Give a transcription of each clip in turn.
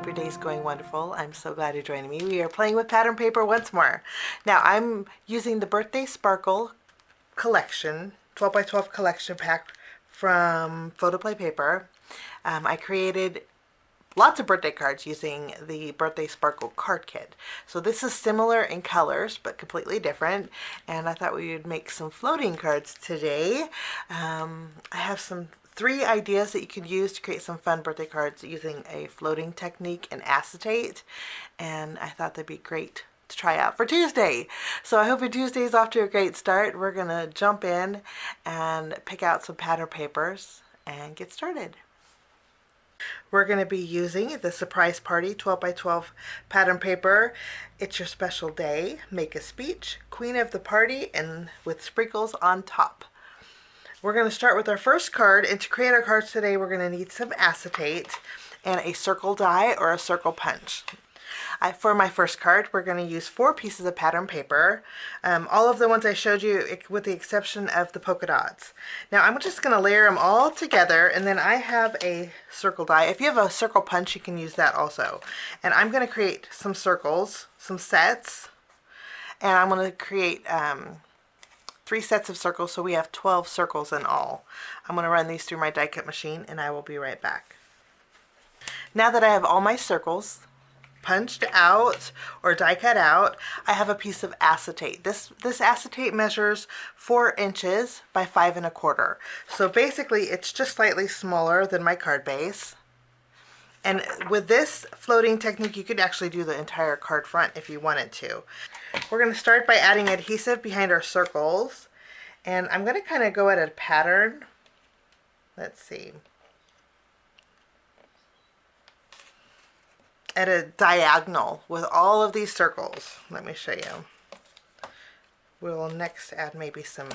your day is going wonderful. I'm so glad you're joining me. We are playing with pattern paper once more. Now I'm using the Birthday Sparkle collection, 12 by 12 collection pack from Photoplay paper. I created lots of birthday cards using the Birthday Sparkle card kit. So this is similar in colors but completely different, and I thought we would make some floating cards today. I have three ideas that you could use to create some fun birthday cards using a floating technique and acetate, and I thought they'd be great to try out for Tuesday. So I hope your Tuesday is off to a great start. We're gonna jump in and pick out some pattern papers and get started. We're going to be using the Surprise Party 12 by 12 pattern paper. It's your special day. Make a speech, queen of the party, and with sprinkles on top. We're going to start with our first card, and to create our cards today we're going to need some acetate and a circle die or a circle punch. For my first card, we're going to use 4 pieces of pattern paper. All of the ones I showed you with the exception of the polka dots. Now I'm just going to layer them all together, and then I have a circle die. If you have a circle punch, you can use that also. And I'm going to create some circles, some sets, and I'm going to create 3 sets of circles, so we have 12 circles in all. I'm going to run these through my die cut machine, and I will be right back. Now that I have all my circles punched out or die cut out, I have a piece of acetate. This acetate measures 4 inches by 5 1/4. So basically it's just slightly smaller than my card base. And with this floating technique, you could actually do the entire card front if you wanted to. We're going to start by adding adhesive behind our circles, and I'm going to kind of go at a pattern. Let's see. At a diagonal with all of these circles. Let me show you. We'll next add maybe some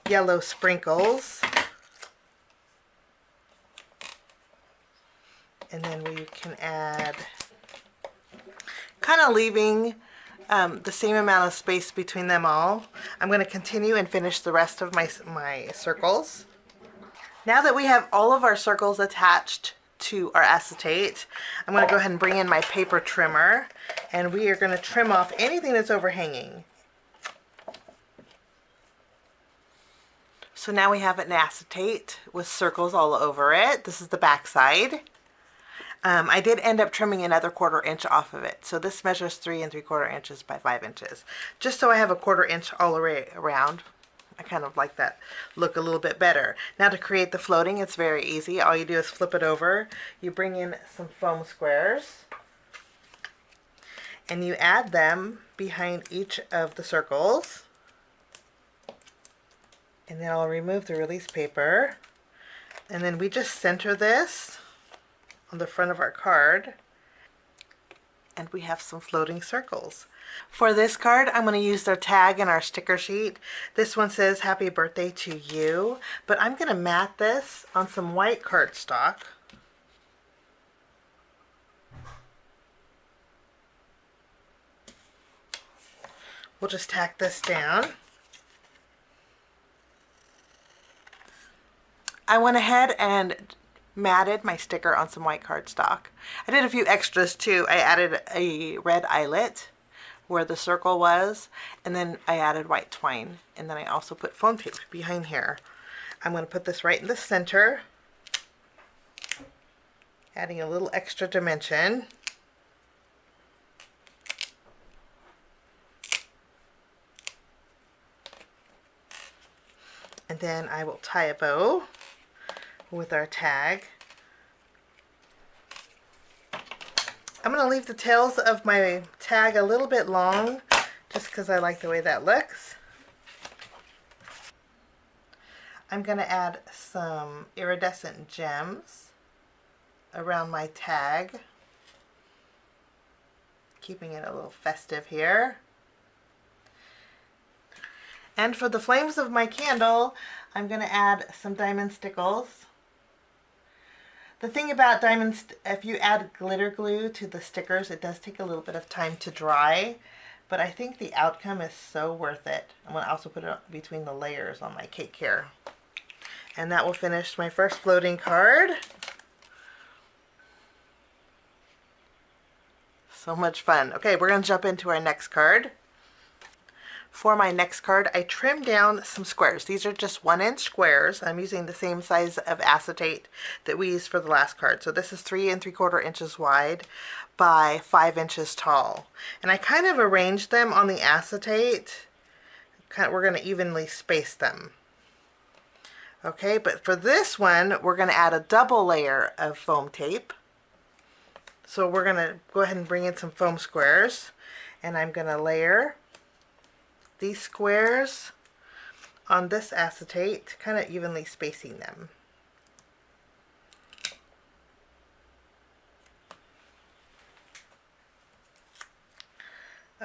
yellow sprinkles. And then we can add, kind of leaving the same amount of space between them all. I'm going to continue and finish the rest of my circles. Now that we have all of our circles attached to our acetate, I'm going to go ahead and bring in my paper trimmer, and we are going to trim off anything that's overhanging. So now we have an acetate with circles all over it. This is the back side. I did end up trimming another 1/4 inch off of it. So this measures 3 3/4 inches by 5 inches. Just so I have a 1/4 inch all the way around. I kind of like that look a little bit better. Now to create the floating, it's very easy. All you do is flip it over. You bring in some foam squares, and you add them behind each of the circles. And then I'll remove the release paper. And then we just center this on the front of our card. And we have some floating circles. For this card, I'm going to use their tag and our sticker sheet. This one says happy birthday to you, but I'm going to mat this on some white cardstock. We'll just tack this down. I went ahead and matted my sticker on some white cardstock. I did a few extras too. I added a red eyelet where the circle was, and then I added white twine, and then I also put foam tape behind here. I'm going to put this right in the center, adding a little extra dimension. And then I will tie a bow with our tag. I'm going to leave the tails of my tag a little bit long just because I like the way that looks. I'm going to add some iridescent gems around my tag, keeping it a little festive here. And for the flames of my candle, I'm going to add some diamond stickles. The thing about diamonds, if you add glitter glue to the stickers, it does take a little bit of time to dry, but I think the outcome is so worth it. I'm going to also put it between the layers on my cake here. And that will finish my first floating card. So much fun. Okay, we're going to jump into our next card. For my next card, I trimmed down some squares. These are just 1-inch squares. I'm using the same size of acetate that we used for the last card. So this is 3 3/4 inches wide by 5 inches tall. And I kind of arranged them on the acetate. We're going to evenly space them. Okay, but for this one, we're going to add a double layer of foam tape. So we're going to go ahead and bring in some foam squares. And I'm going to layer these squares on this acetate, kind of evenly spacing them.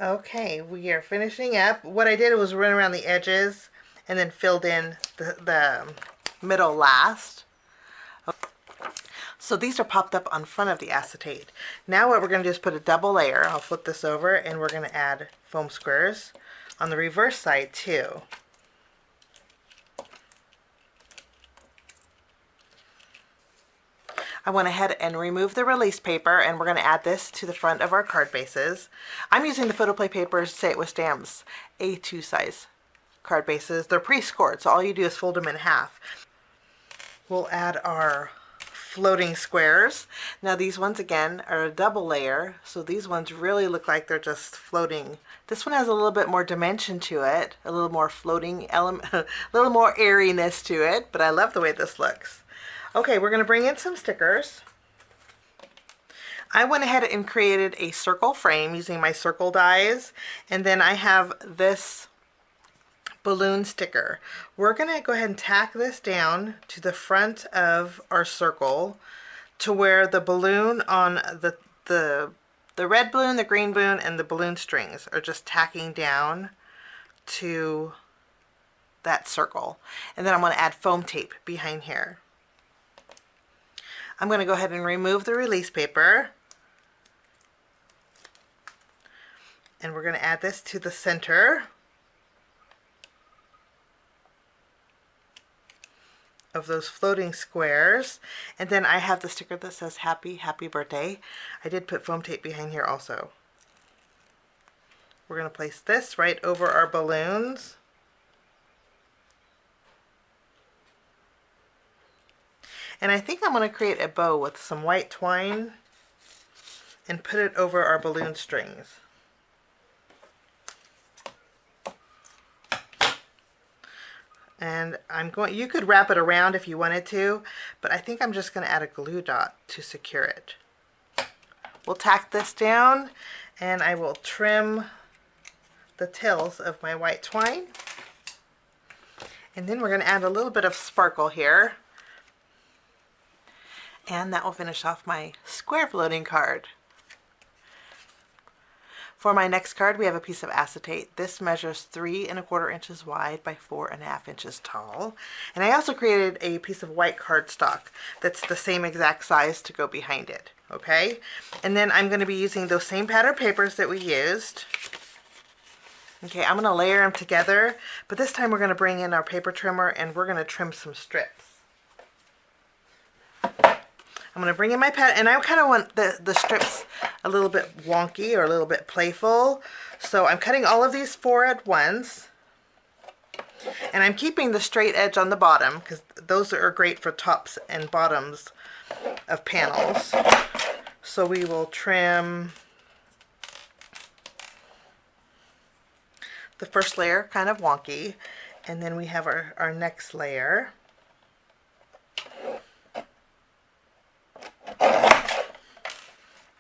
Okay, we are finishing up. What I did was run around the edges and then filled in the middle last. So these are popped up on front of the acetate. Now what we're going to do is put a double layer. I'll flip this over and we're going to add foam squares on the reverse side too. I went ahead and removed the release paper, and we're going to add this to the front of our card bases. I'm using the Photoplay papers, Say It With Stamps A2 size card bases. They're pre-scored, so all you do is fold them in half. We'll add our floating squares. Now these ones again are a double layer, so these ones really look like they're just floating. This one has a little bit more dimension to it, a little more floating element, a little more airiness to it, but I love the way this looks. Okay, we're going to bring in some stickers. I went ahead and created a circle frame using my circle dies, and then I have this balloon sticker. We're going to go ahead and tack this down to the front of our circle to where the balloon on the red balloon, the green balloon, and the balloon strings are just tacking down to that circle. And then I'm going to add foam tape behind here. I'm going to go ahead and remove the release paper. And we're going to add this to the center of those floating squares. And then I have the sticker that says happy birthday. I did put foam tape behind here also. We're going to place this right over our balloons. And I think I'm going to create a bow with some white twine and put it over our balloon strings. And you could wrap it around if you wanted to, but I think I'm just going to add a glue dot to secure it. We'll tack this down, and I will trim the tails of my white twine. And then we're going to add a little bit of sparkle here. And that will finish off my square floating card. For my next card, we have a piece of acetate. This measures 3 1/4 inches wide by 4 1/2 inches tall. And I also created a piece of white cardstock that's the same exact size to go behind it. Okay? And then I'm going to be using those same pattern papers that we used. Okay, I'm going to layer them together, but this time we're going to bring in our paper trimmer and we're going to trim some strips. I'm going to bring in my pad, and I kind of want the strips a little bit wonky or a little bit playful. So I'm cutting all of these 4 at once. And I'm keeping the straight edge on the bottom because those are great for tops and bottoms of panels. So we will trim the first layer kind of wonky, and then we have our next layer.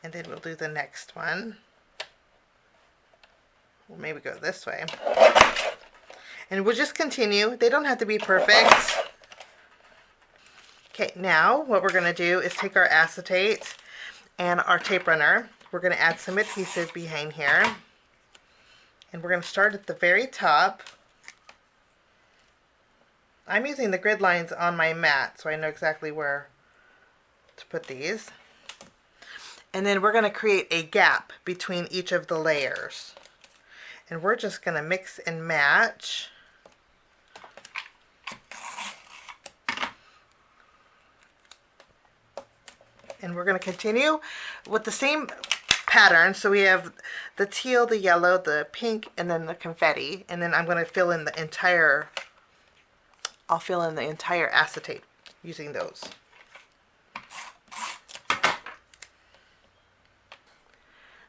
And then we'll do the next one. We'll maybe go this way. And we'll just continue. They don't have to be perfect. Okay, now what we're going to do is take our acetate and our tape runner. We're going to add some adhesive behind here. And we're going to start at the very top. I'm using the grid lines on my mat, so I know exactly where to put these. And then we're going to create a gap between each of the layers. And we're just going to mix and match. And we're going to continue with the same pattern. So we have the teal, the yellow, the pink, and then the confetti. And then I'm going to fill in the entire, I'll fill in the entire acetate using those.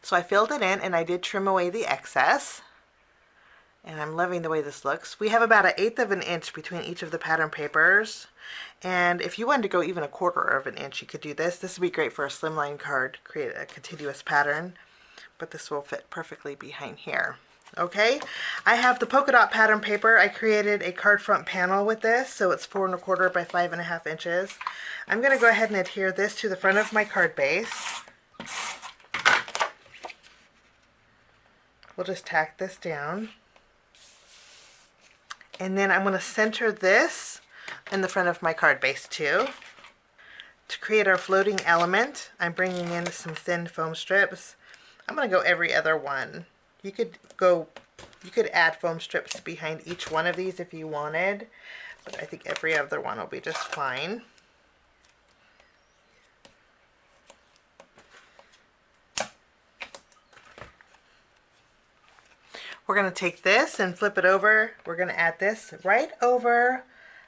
So I filled it in, and I did trim away the excess. And I'm loving the way this looks. We have about 1/8 of an inch between each of the pattern papers. And if you wanted to go even 1/4 of an inch, you could do this. This would be great for a slimline card, create a continuous pattern. But this will fit perfectly behind here. Okay, I have the polka dot pattern paper. I created a card front panel with this, so it's 4 1/4 by 5 1/2 inches. I'm going to go ahead and adhere this to the front of my card base. We'll just tack this down. And then I'm going to center this in the front of my card base too. To create our floating element, I'm bringing in some thin foam strips. I'm going to go every other one. You could add foam strips behind each one of these if you wanted, but I think every other one will be just fine. We're going to take this and flip it over. We're going to add this right over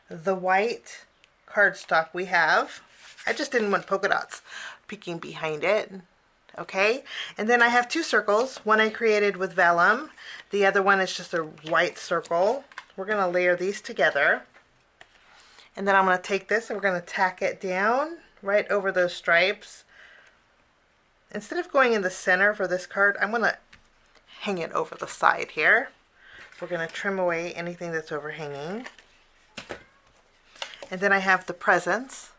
the white cardstock we have. I just didn't want polka dots peeking behind it. Okay, and then I have 2 circles. One I created with vellum. The other one is just a white circle. We're going to layer these together. And then I'm going to take this and we're going to tack it down right over those stripes. Instead of going in the center for this card, I'm going to hang it over the side here. We're going to trim away anything that's overhanging. And then I have the presents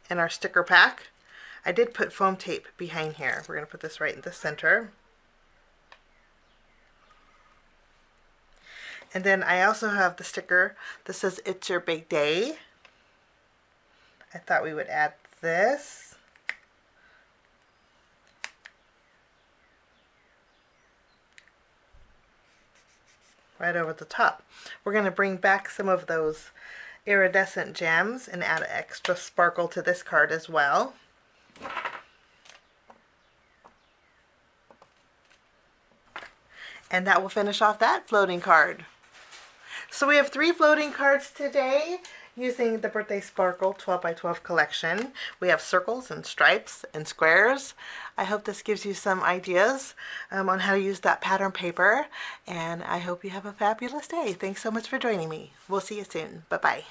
and our sticker pack. I did put foam tape behind here. We're going to put this right in the center. And then I also have the sticker that says "It's your big day." I thought we would add this. Right over the top. We're going to bring back some of those iridescent gems and add extra sparkle to this card as well. And that will finish off that floating card. So we have 3 floating cards today using the Birthday Sparkle 12 by 12 collection. We have circles and stripes and squares. I hope this gives you some ideas on how to use that pattern paper, and I hope you have a fabulous day. Thanks so much for joining me. We'll see you soon. Bye-bye.